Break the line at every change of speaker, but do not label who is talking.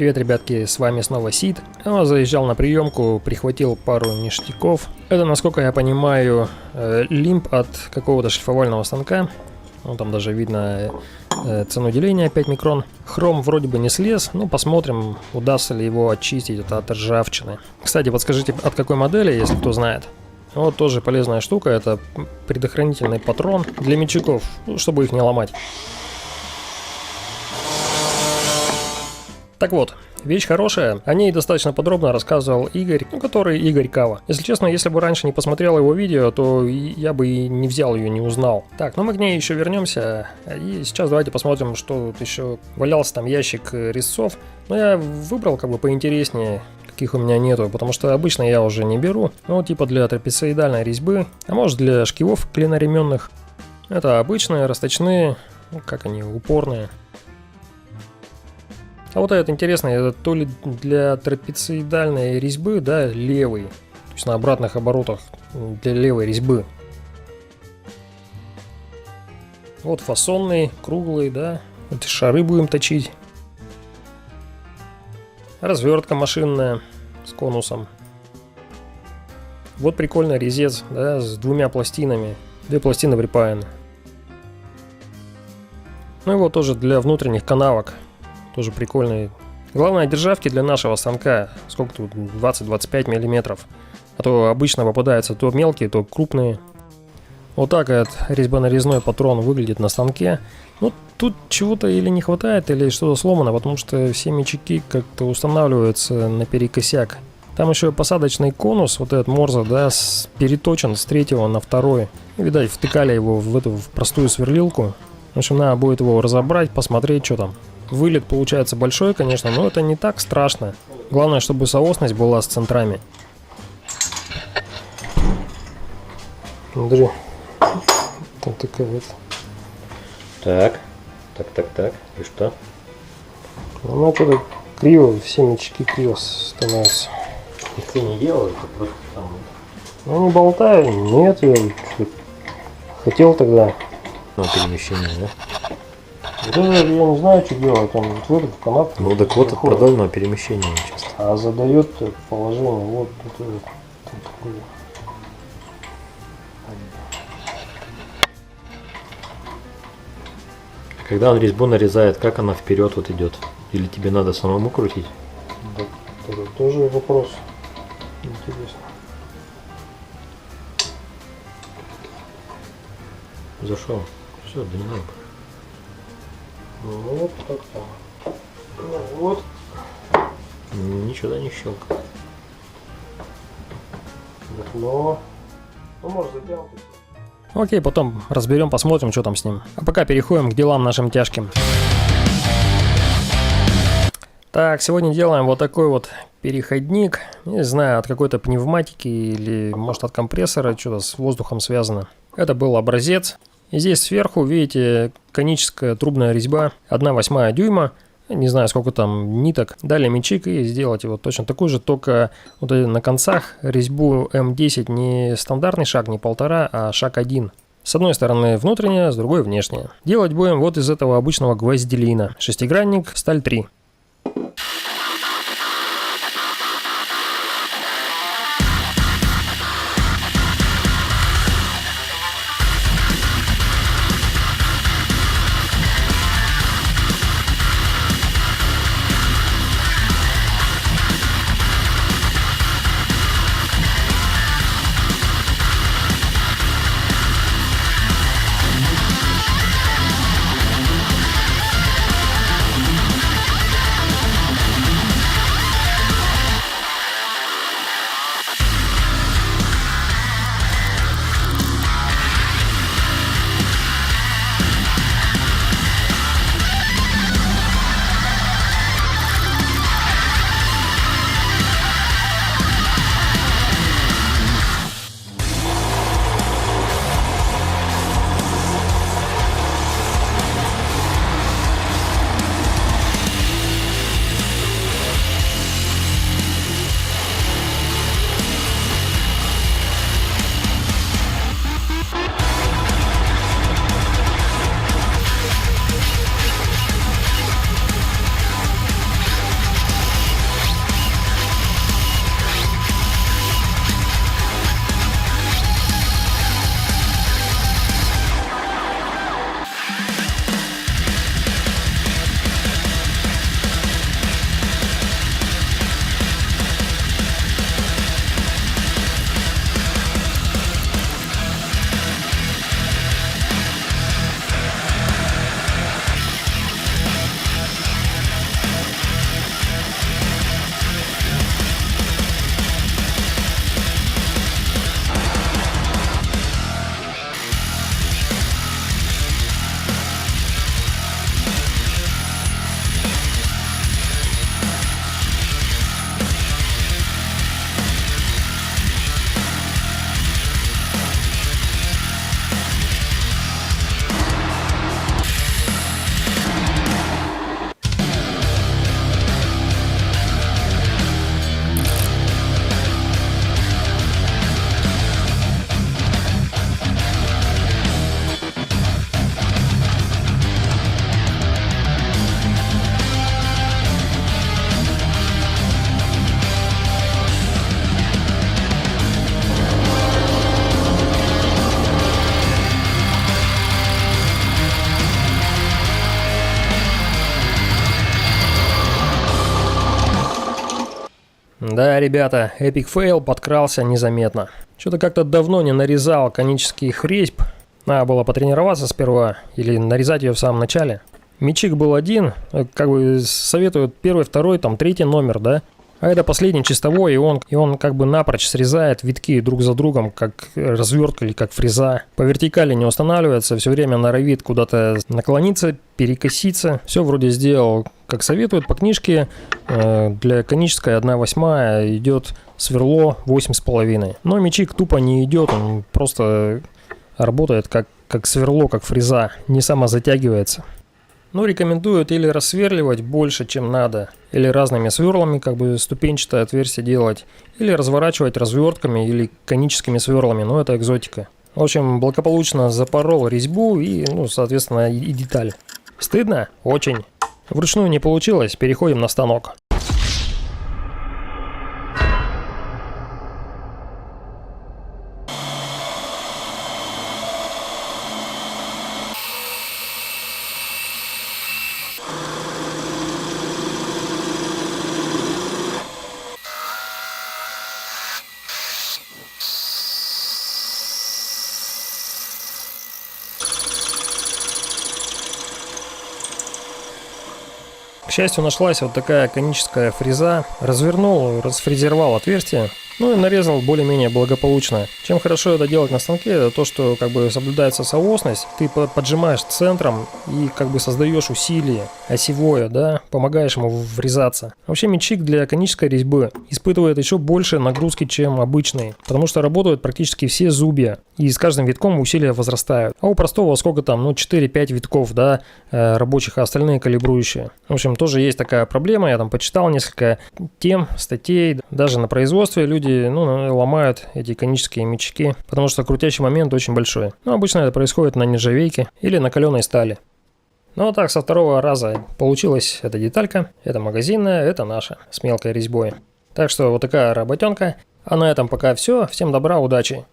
Привет, ребятки, с вами снова Сид. Я заезжал на приемку, прихватил пару ништяков. Это, насколько я понимаю, лимб от какого-то шлифовального станка. Ну, там даже видно цену деления 5 микрон. Хром вроде бы не слез, но посмотрим, удастся ли его очистить от ржавчины. Кстати, подскажите, от какой модели, если кто знает. Вот тоже полезная штука, это предохранительный патрон для мячиков, чтобы их не ломать. Так вот, вещь хорошая, о ней достаточно подробно рассказывал Игорь, который Игорь Кава. Если честно, если бы раньше не посмотрел его видео, то я бы и не взял ее, не узнал. Так, ну мы к ней еще вернемся, и сейчас давайте посмотрим, что тут еще. Валялся там ящик резцов, но я выбрал как бы поинтереснее, каких у меня нету, потому что обычно я уже не беру. Ну, типа для трапециидальной резьбы, а может для шкивов клиноременных. Это обычные, расточные, ну, как они, упорные. А вот этот интересный, это то ли для трапециидальной резьбы, да, левый. То есть на обратных оборотах для левой резьбы. Вот фасонный, круглый, да. Это шары будем точить. Развертка машинная с конусом. Вот прикольный резец, да, с двумя пластинами. Две пластины припаяны. Ну и вот тоже для внутренних канавок. Тоже прикольный. Главное, державки для нашего станка. Сколько тут? 20-25 миллиметров. А то обычно попадаются то мелкие, то крупные. Вот так этот резьбонарезной патрон выглядит на станке. Ну, тут чего-то или не хватает, или что-то сломано, потому что все мячики как-то устанавливаются наперекосяк. Там еще посадочный конус, вот этот Морзе, да, переточен с 3-го на 2-й. Видать, втыкали его в простую сверлилку. В общем, надо будет его разобрать, посмотреть, что там. Вылет получается большой, конечно, но это не так страшно. Главное, чтобы соосность была с центрами. Смотри. Там такая вот.
Так. И что?
Она что-то криво, все мячики криво становятся.
Их ты не делал, это просто там.
Ну, не болтаю, нет, я хотел тогда.
Ну, перемещение, да?
Да, я не знаю, что делать, там вот в канат.
Ну так вот от продольного перемещения часто.
А задает положение вот тут.
Когда он резьбу нарезает, как она вперед вот идет? Или тебе надо самому крутить?
Да, это тоже вопрос. Интересно.
Зашел. Все, да не надо.
Ну вот как-то. Ну вот.
Ничего да не щелкает.
Но. Ну может затянуть. Окей, потом разберем, посмотрим, что там с ним. А пока переходим к делам нашим тяжким. Так, сегодня делаем вот такой вот переходник. Не знаю, от какой-то пневматики или может от компрессора, что-то с воздухом связано. Это был образец. И здесь сверху, видите, коническая трубная резьба 1/8 дюйма. Не знаю, сколько там ниток. Дали мячик и сделать его точно такой же, только вот на концах резьбу М10 не стандартный шаг, не 1,5, а шаг 1. С одной стороны внутренняя, с другой внешняя. Делать будем вот из этого обычного гвозделина. Шестигранник, сталь 3. Да, ребята, Epic Fail подкрался незаметно. Что-то как-то давно не нарезал конических резьб. Надо было потренироваться сперва или нарезать ее в самом начале. Мячик был один, как бы советуют первый, второй, там третий номер, да? А это последний чистовой, и он как бы напрочь срезает витки друг за другом, как развертка или как фреза. По вертикали не устанавливается, все время норовит куда-то наклониться, перекоситься. Все вроде сделал, как советуют по книжке. Для конической 1/8 идет сверло 8,5. Но мячик тупо не идет, он просто работает как сверло, как фреза, не самозатягивается. Ну, рекомендуют или рассверливать больше, чем надо, или разными сверлами, как бы ступенчатое отверстие делать, или разворачивать развертками или коническими сверлами, но это экзотика. В общем, благополучно запорол резьбу и, ну, соответственно, и деталь. Стыдно? Очень. Вручную не получилось, переходим на станок. К счастью, нашлась вот такая коническая фреза. Развернул, расфрезеровал отверстие, ну и нарезал более-менее благополучно. Чем хорошо это делать на станке, это то, что как бы соблюдается соосность. Ты поджимаешь центром и как бы создаешь усилие осевое, да, помогаешь ему врезаться. Вообще мячик для конической резьбы испытывает еще больше нагрузки, чем обычный, потому что работают практически все зубья, и с каждым витком усилия возрастают. А у простого сколько там, ну 4-5 витков, да, рабочих, а остальные калибрующие. В общем, тоже есть такая проблема, я там почитал несколько тем, статей, даже на производстве люди, ну, ломают эти конические мячики, потому что крутящий момент очень большой. Но обычно это происходит на нержавейке или на каленой стали. Ну вот так, со второго раза получилась эта деталька, это магазинная, это наша, с мелкой резьбой. Так что вот такая работенка. А на этом пока все, всем добра, удачи.